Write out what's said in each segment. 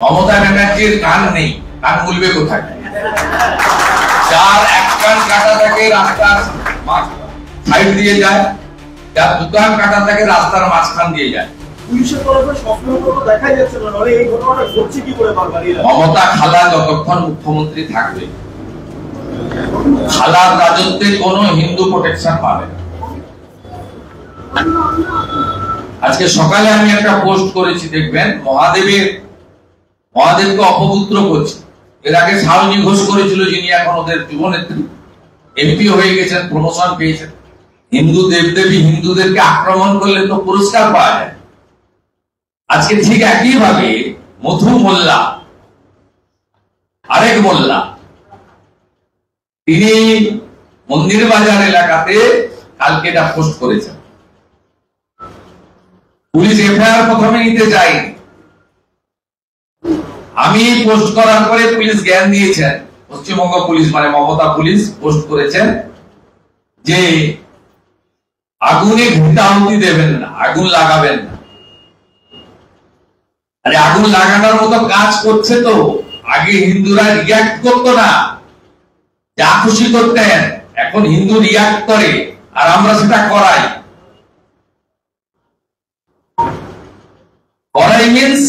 মমতা ব্যানার্জির কান নেই, কান বলবে কোথায়? যার এক কান কাটা থাকে রাস্তার সাইড দিয়ে যায়, যার দুকান কাটা থাকে রাস্তার মাঝখান দিয়ে যায়। পুলিশের তরফে সক্রিয়তা দেখা যাচ্ছে না, নলে এই ঘটনাটা ঘটছে কি করে বারবার? মমতা খালা যতক্ষণ মুখ্যমন্ত্রী থাকবে, খালার রাজত্বে কোনো হিন্দু প্রোটেকশন পাবে না। আজকে সকালে আমি একটা পোস্ট করেছি, দেখবেন মহাদেবকে অপবিত্র করছে। এর আগে শাওনি ঘোষ করেছিল, যিনি এখন ওদের যুবনেত্রী, এমপি হয়ে গেছেন, প্রমোশন পেয়েছেন। হিন্দু দেবদেবী হিন্দুদেরকে আক্রমণ করলে তো পুরস্কার পাওয়া যায়। আজকে ঠিক একইভাবে মধু মোল্লা, আরেক মোল্লা, তিনি মন্দির বাজার এলাকাতে কালকে এটা পোস্ট করেছেন। পুলিশ এফআইআর প্রথমে নিতে যায়নি, আমি পোস্ট করার পরে পুলিশ জ্ঞান দিয়েছেন। পশ্চিমবঙ্গ পুলিশ মানে মমতা পুলিশ পোস্ট করেছেন যে আগুনে ঘৃতাহুতি দেবেন না, আগুন লাগাবেন না। আরে আগুন লাগানোর মতো কাজ করছে তো। আগে হিন্দুরা রিয়াক্ট করতো না, যা খুশি করতেন। এখন হিন্দু রিয়াক্ট করে আর আমরা সেটা করাই। করাই মিন্স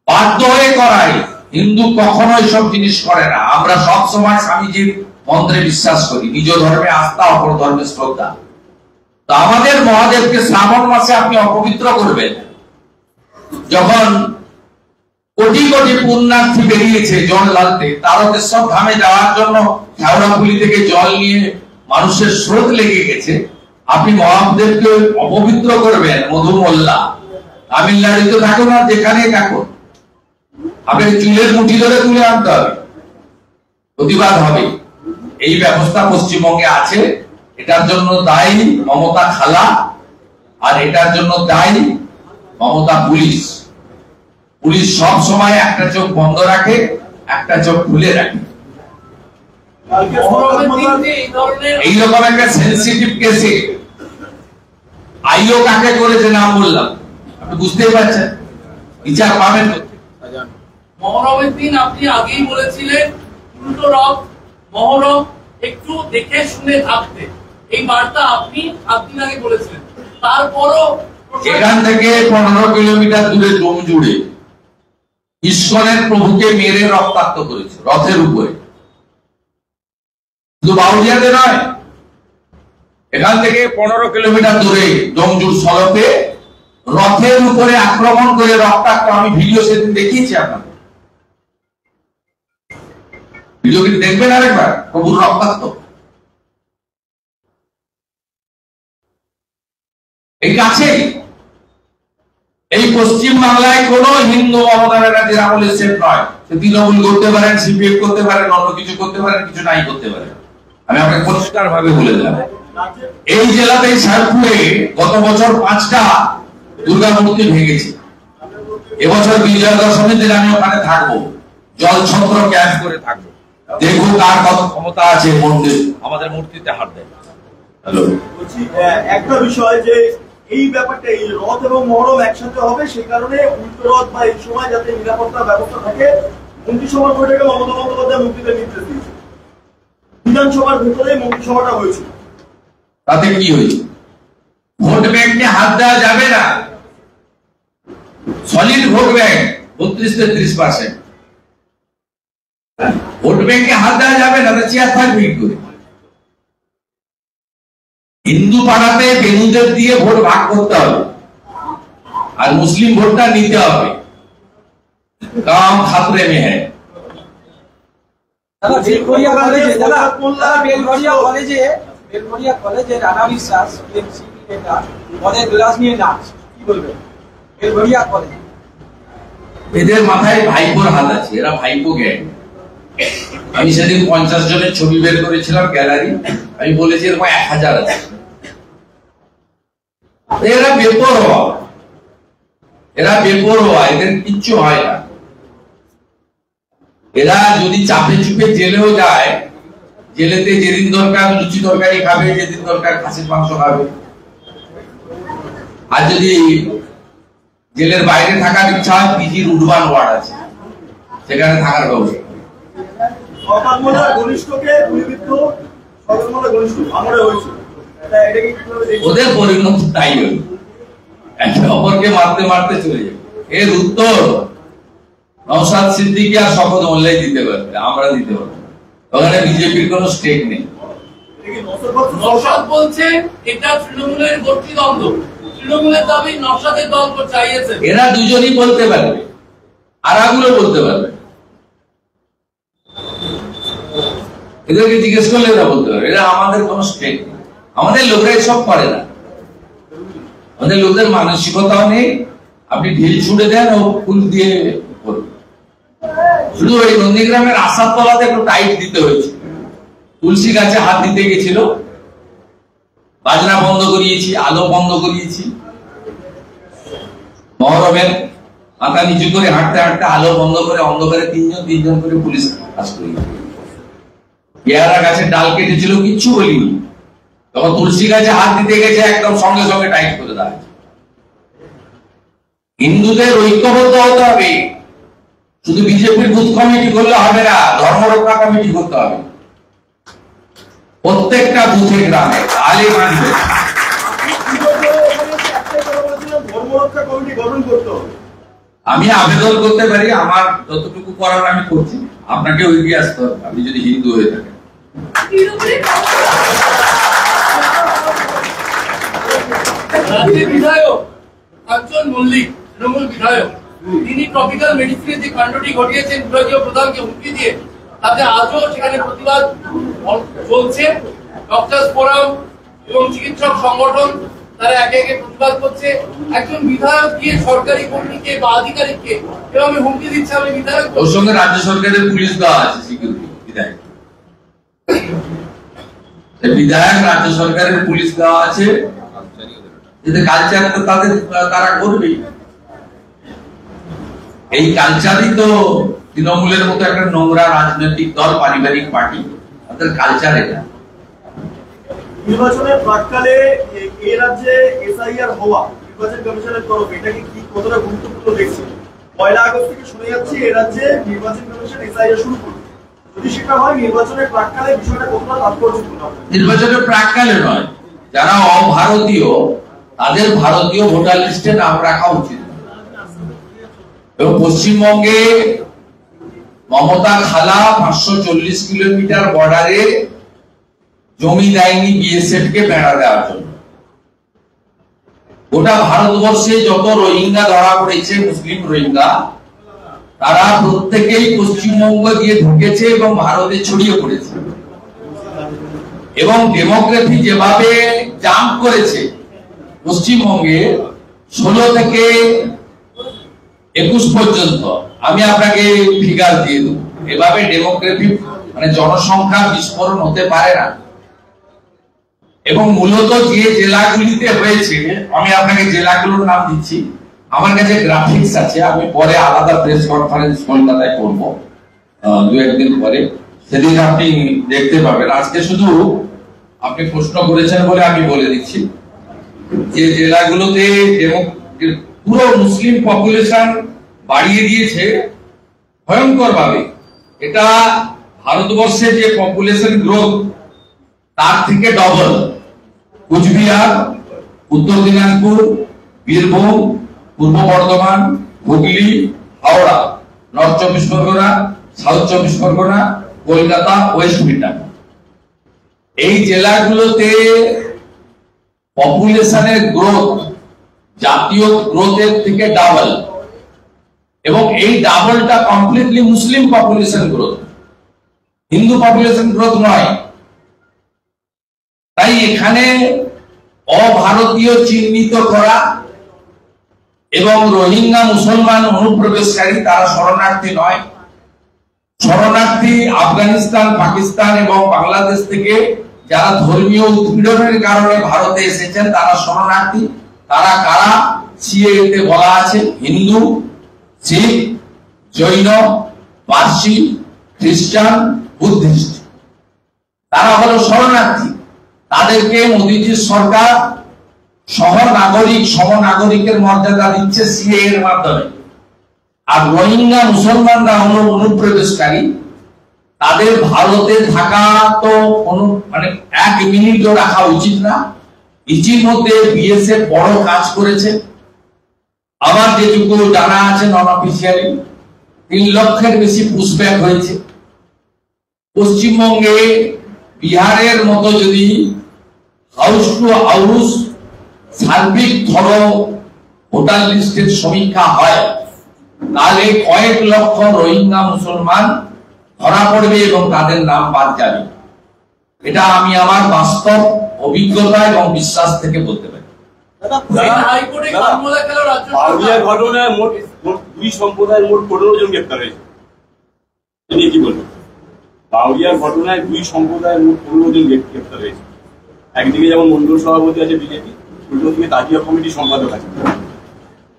বাধ্য হয়ে করাই। হিন্দু কখনোই সব জিনিস করে না। আমরা সব সময় স্বামীজির মন্ত্রে বিশ্বাস করি, নিজ ধর্মে আস্থা, অপর ধর্মে শ্রদ্ধা। তো আমাদের মহাদেবকে শ্রাবণ মাসে আপনি অপবিত্র করবেন, যখন কোটি কোটি পুণ্যার্থী বেরিয়েছে জল ঢালতে, তারকেশ্বর ধামে যাওয়ার জন্য শেওড়াফুলি থেকে জল নিয়ে মানুষের স্রোত লেগে গেছে, আপনি মহাদেবকে অপবিত্র করবেন? মধু মোল্লা, তামিলনাড়ুতে থাকুন আর যেখানেই থাকুন, আপনাকে চুলের মুঠি ধরে তুলে আনতে হবে, প্রতিবাদ হবে। এই ব্যবস্থা পশ্চিমবঙ্গে আছে। এটার জন্য দায়ী মমতা খালা, আর এটার জন্য দায়ী মমতা পুলিশ। পুলিশ সব সময় একটা চোখ বন্ধ রাখে, একটা চোখ খুলে রাখে। এইরকম একটা সেন্সিটিভ কেসে আইও কাকে করেছে নাম বললাম, আপনি বুঝতেই পারছেন, বিচার পাবেন। মহরমের দিন আপনি আগেই বলেছিলেন উল্টো রথ মহরম একটু দেখে শুনে থাকতে, এই বার্তা আপনি 7 দিন আগে বলেছিলেন। তারপরও এখান থেকে 15 কিলোমিটার দূরে ডোমজুড়ে ইস্কনের প্রভুকে মেরে রক্তাক্ত করেছে রথের উপরে। শুধু বাউলিয়াতে নয়, এখান থেকে 15 কিলোমিটার দূরে ডোমজুড় সড়কে রথের উপরে আক্রমণ করে রক্তাক্ত। আমি ভিডিও সেদিন দেখিয়েছি আপনাকে, ভিডিও কি দেখবেন আরেকবার? প্রভুর রক্তাক্ত। এই কাছে এই পশ্চিম বাংলায় কোন হিন্দু মমতা ব্যানার্জির আমলে সেফ নয়। সে তৃণমূল করতে পারেন, সিপিএম করতে পারেন, অন্য কিছু করতে পারেন, কিছু নাই করতে পারেন। আমি আপনাকে পরিষ্কার ভাবে বলে দিলাম, এই জেলাতে শেরপুরে গত বছর 5টা দুর্গা মূর্তি ভেঙেছে। এবছর বিজয়া দশমীর দিন আমি ওখানে থাকবো, জলছত্র ক্যাম্প করে থাকবো, দেখবো কার কত ক্ষমতা আছে মন্দির আমাদের মূর্তিতে হাত দেয়। হ্যালো, একটা বিষয় যে এই ব্যাপারটা, এই রথ এবং মহরম একসাথে হবে, সেই কারণে উল্টো রথ বা এই সময় যাতে নিরাপত্তার ব্যবস্থা থাকে, মন্ত্রিসভার বৈঠকে মমতা বন্দ্যোপাধ্যায় মন্ত্রীদের নির্দেশ দিয়েছে। বিধানসভার ভেতরে মন্ত্রিসভাটা হয়েছে, তাতে কি হয়েছে? ভোট ব্যাংকে হাত দেওয়া যাবে না। Solid vote bank 32-33%। ভোট ব্যাংকে হাত দেওয়া যাবে না, চেয়ার থাকবে কি করে? হিন্দু পাড়াতে বেনুদের দিয়ে ভোট ভাগ করতে হবে, আর মুসলিম ভোটটা নিতে হবে। কাম খাতরে মে হ্যায়। বেলঘরিয়া কলেজে রানা বিশ্বাস পদের গ্লাস নিয়ে নাচ, কি বলবেন? বেলঘরিয়া কলেজ, এদের মাথায় ভাইপোর হাত আছে, এরা ভাইপো গ্যাং। আমি সেদিন 50 জনের ছবি বের করেছিলাম গ্যালারি, আমি বলেছি এরকম 1000 আছে। এরা বেপরোয়া, এরা বেপরোয়া, এদের কিচ্ছু হয় না। এরা যদি চাপে চুপে জেলেও যায়, জেলেতে যেদিন দরকার লুচি তরকারি খাবে, যেদিন দরকার খাসির মাংস খাবে। আর যদি জেলের বাইরে থাকার ইচ্ছা হয়, পিজির উডবান ওয়ার্ড আছে, সেখানে থাকার ব্যবস্থা। ওদের পরিণত তাই হল, একে অপরকে মারতে মারতে চলে যাবে। এর উত্তর নওশাদ সিদ্দিকী আর শপথ মোল্লাই দিতে পারবে, আমরা দিতে পারবো। ওখানে বিজেপির কোন স্টেক নেই। নওশাদ বলছে এটা তৃণমূলের গোষ্ঠীদ্বন্দ্ব, তৃণমূলের দাবি নওশাদের দল চাইছে। এরা দুজনই বলতে পারবে, আরাগুলো বলতে পারবে। এদেরকে জিজ্ঞেস করলে এরা বলতে পারবে, এরা আমাদের কোন স্টেক নেই। আমাদের লোকরা এসব করে না, আমাদের লোকদের মানসিকতাও নেই। আপনি ঢিল ছুড়ে দেন ও ফুল দিয়ে করবে। শুধু ওই নন্দীগ্রামের আসার তলাতে একটু টাইট দিতে হয়েছে। তুলসী গাছে হাত দিতে গেছিল, বাজনা বন্ধ করিয়েছি, আলো বন্ধ করিয়েছি। মহরমের মাথা নিচু করে হাঁটতে হাঁটতে আলো বন্ধ করে অন্ধকারে তিনজন করে পুলিশ কাজ করিয়েছে। পেয়ারা গাছের ডাল কেটেছিল, কিচ্ছু বলিনি। তখন তুলসী গাছে হাত দিতে গেছে, একদম সঙ্গে সঙ্গে টাইট করে দেওয়া। হিন্দুদের ঐক্যবদ্ধ হতে হবে, শুধু বিজেপির বুথ কমিটি করলে হবে না, ধর্মরক্ষা কমিটি করতে হবে প্রত্যেকটা বুথে গ্রামে, তাহলে মানবে। আমি আবেদন করতে পারি, আমার যতটুকু করার আমি করছি। আপনাকে এগিয়ে আসতে হবে, আপনি যদি হিন্দু হয়ে থাকেন। রাজ্যের বিধায়ক কাঞ্চন মল্লিক, তৃণমূল বিধায়ক, তিনি ট্রপিক্যাল মেডিসিনের যে কাণ্ডটি ঘটিয়েছেন বিভাগীয় প্রধানকে হুমকি দিয়ে, তাতে আজও সেখানে প্রতিবাদ চলছে। ডক্টরস ফোরাম এবং চিকিৎসক সংগঠন তারা একে একে প্রতিবাদ করছে। একজন বিধায়ক গিয়ে সরকারি কর্মীকে বা আধিকারিককে এভাবে হুমকি দিচ্ছে, আমি বিধায়ক। ওর সঙ্গে রাজ্য সরকারের পুলিশ দেওয়া আছে সিকিউরিটি। বিধায়ক বিধায়ক রাজ্য সরকারের পুলিশ দেওয়া আছে, যদি কালচার তো তারা করবেই। এই কালচারই তো তৃণমূলের মতো একটা নোংরা রাজনৈতিক দল, পারিবারিক পার্টি, তাদের কালচার এটা। নির্বাচনের প্রাক্কালে এই রাজ্যে এসআইআর হওয়া নির্বাচন কমিশনের তরফে, এটাকে কি কতটা গুরুত্বপূর্ণ দেখছে? 1 আগস্ট থেকে শুনে যাচ্ছে এই রাজ্যে নির্বাচন কমিশন এসআইআর শুরু করবে। যদি সেটা হয় নির্বাচনের প্রাক্কালে, বিষয়টা কতটা তাৎপর্যপূর্ণ? নির্বাচনের প্রাক্কালে নয়, যারা অভারতীয় তাদের ভারতীয় ভোটার লিস্টে নাম রাখা উচিত। এবং পশ্চিমবঙ্গে মমতা খালা 540 কিলোমিটার বর্ডারে জমি দেয়নি বিএসএফ কে বেড়া দেওয়ার জন্য। গোটা ভারতবর্ষে যত রোহিঙ্গা ধরা পড়েছে, মুসলিম রোহিঙ্গা, তারা প্রত্যেকেই পশ্চিমবঙ্গ দিয়ে ঢুকেছে এবং ভারতে ছড়িয়ে পড়েছে। এবং ডেমোগ্রাফি যেভাবে জাম্প করেছে, পশ্চিমবঙ্গে 16 থেকে 21 পর্যন্ত, আমি আপনাকে ফিগার দিয়ে দেব, এভাবে ডেমোগ্রাফি মানে জনসংখ্যা বিস্ফোরণ হতে পারে না। এবং মূলত যে জেলাগুলিতে হয়েছে, আমি আপনাকে জেলাগুলোর নাম দিচ্ছি, আমার কাছে গ্রাফিক্স আছে, আমি পরে আলাদা প্রেস কনফারেন্স কলকাতায় করবো 2-1 দিন পরে, সেদিন আপনি দেখতে পাবেন। আজকে শুধু আপনি প্রশ্ন করেছেন বলে আমি বলে দিচ্ছি, যে জেলাগুলোতে পুরো মুসলিম পপুলেশন বাড়িয়ে দিয়েছে ভয়ঙ্কর ভাবে। এটা ভারতবর্ষে যে পপুলেশন গ্রোথ তার থেকে ডবল। কুচবিহার, উত্তর দিনাজপুর, বীরভূম, পূর্ব Bardhaman, Hooghly, Howrah, north 24 Pargana, south 24 Pargana, Kolkata, West Midland, এই জেলাগুলোতে পপুলেশনের গ্রোথ জাতীয় গ্রোথের থেকে ডাবল। এবং এই ডাবলটা কমপ্লিটলি মুসলিম population growth, Hindu population growth নয়। তাই এখানে অভারতীয় চিহ্নিত করা এবং রোহিঙ্গা মুসলমান অনুপ্রবেশকারী, তারা শরণার্থী নয়। শরণার্থী আফগানিস্তান, পাকিস্তান এবং বাংলাদেশ থেকে যারা ধর্মীয় উৎপীড়নের কারণে ভারতে এসেছেন, তারা শরণার্থী। তারা কারা? সিএতে বলা আছে হিন্দু, শিখ, জৈন, পার্সি, খ্রিস্টান, বুদ্ধিস্ট, তারা হলো শরণার্থী। তাদেরকে মোদীজির সরকার সহনাগরিক সমনাগরিকের মর্যাদা দিচ্ছে সিএ এর মাধ্যমে। আর রোহিঙ্গা মুসলমানরা হলো অনুপ্রবেশকারী, তাদের ভারতে থাকা তো মানে 1 মিনিটও রাখা উচিত না। ইতিমধ্যে বিএসএফ বড় কাজ করেছে। আমার যেটুকু জানা আছে নন অফিসিয়ালি 3 লক্ষের বেশি পুশব্যাক হয়েছে। পশ্চিমবঙ্গে বিহারের মতো যদি হাউস টু হাউস সার্বিক ভোটার লিস্টের সমীক্ষা হয়, তাহলে কয়েক লক্ষ রোহিঙ্গা মুসলমান ধরা পড়বে এবং তাদের নাম বাদ যাবে। এটা আমি আমার বাস্তব অভিজ্ঞতা এবং বিশ্বাস থেকে বলতে পারি। হাইকোর্টে কানমোলা গেল রাজ্য বাউরিয়া ঘটনায় মোট 2 সম্প্রদায়ের মোট 15 জন গ্রেপ্তার হয়েছে। তিনি কি বলবেন? বাউরিয়ার ঘটনায় 2 সম্প্রদায়ের মোট 15 জন গ্রেপ্তার হয়েছে। একদিকে যেমন মন্ডল সভাপতি আছে বিজেপি, অন্যদিকে তাজিয়া কমিটির সম্পাদক আছে।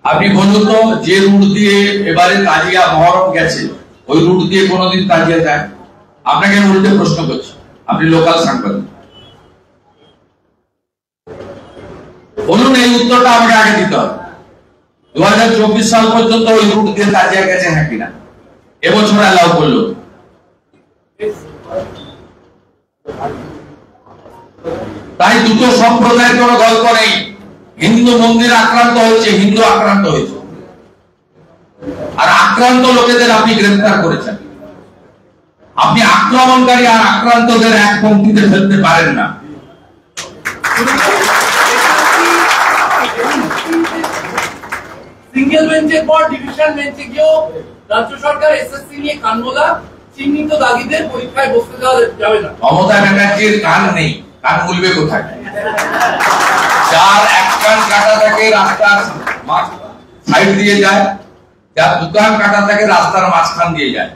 আপনি বলুন তো, যে রুট দিয়ে এবারে তাজিয়া মহরম গেছে, ওই রুট দিয়ে কোনোদিন তাজিয়া যায়? আপনাকে উল্টে প্রশ্ন করছি, আপনি লোকাল সাংবাদিক, বলুন এই উত্তরটা আমাকে আগে দিতে হবে। 2024 সাল পর্যন্ত ওই রুট দিয়ে তাজিয়া গেছে হ্যাঁ কিনা? এবছর অ্যালাউ করলো। তাই দুটো সম্প্রদায়ের কোনো গল্প নেই। হিন্দু মন্দির আক্রান্ত হয়েছে, হিন্দু আক্রান্ত হয়েছে, আর আক্রান্ত লোকেদের আপনি গ্রেফতার করেছেন। আপনি আক্রমণকারী আর আক্রান্তদের এক পঙ্ক্তিতে ফেলতে পারেন না। সিঙ্গেল বেঞ্চের পর ডিভিশন বেঞ্চে গিয়েও রাজ্য সরকার এসএসসি নিয়ে কানমোলা, চিহ্নিত দাগিদের পরীক্ষায় বসতে দেওয়া যাবে না। মমতা ব্যানার্জির কান নেই, কান মুলবে কোথায়? যার এক কান কাটা থাকে রাস্তার সাইড দিয়ে যায়, যার দোকান কাটা থাকে রাস্তার মাঝখান দিয়ে যায়।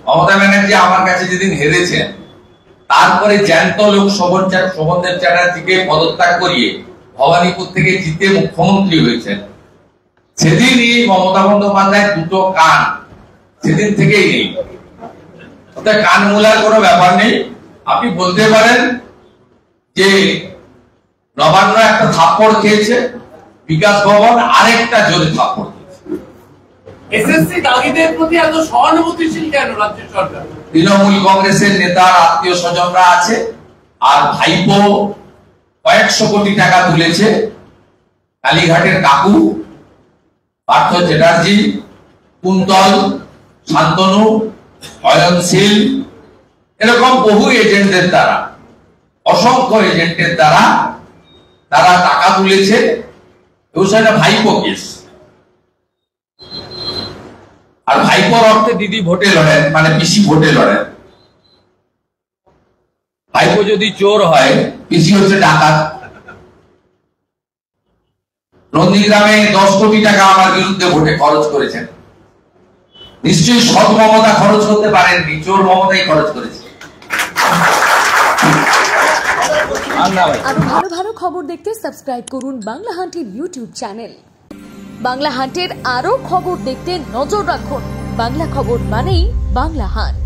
মমতা ব্যানার্জি আমার কাছে যেদিন হেরেছেন, তারপরে জ্যান্ত লোক শোভনদেব চ্যাটার্জিকে পদত্যাগ করিয়ে ভবানীপুর থেকে জিতে মুখ্যমন্ত্রী হয়েছেন, সেদিনই মমতা বন্দ্যোপাধ্যায় দুটো কান সেদিন থেকেই নেই। কান মূলার কোনো ব্যাপার নেই। আপনি বলতে পারেন যে নবান্ন একটা থাপ্পড় খেয়েছে, বিকাশ ভবন আরেকটা জোরে থাপ্পড় খেয়েছে। এসএসসি দাগিদের প্রতি এত সহানুভূতিশীল কেন রাজ্য সরকার? তৃণমূল কংগ্রেসের নেতার আত্মীয় স্বজনরা আছে, আর ভাইপো কয়েকশো কোটি টাকা তুলেছে। কালীঘাটের কাকু, পার্থ চ্যাটার্জি, কুন্তল, শান্তনু, অয়নশীল, এরকম বহু এজেন্টদের দ্বারা, অসংখ্য এজেন্টের দ্বারা তারা টাকা তুলেছে। সেটা ভাইপো কেস। আর ভাইপোর অর্থে দিদি ভোটে লড়েন, মানে পিসি ভোটে লড়েন। ভাইপো যদি চোর হয়, পিসি হচ্ছে ডাকাত। নন্দীগ্রামে 10 কোটি টাকা আমার বিরুদ্ধে ভোটে খরচ করেছেন। নিশ্চয়ই সৎ মমতা খরচ করতে পারেননি, চোর মমতাই খরচ করেছে। আরো ভালো ভালো খবর দেখতে সাবস্ক্রাইব করুন বাংলা হান্টের ইউটিউব চ্যানেল। বাংলা হান্টের আরো খবর দেখতে নজর রাখুন। বাংলা খবর মানেই বাংলা হান্ট।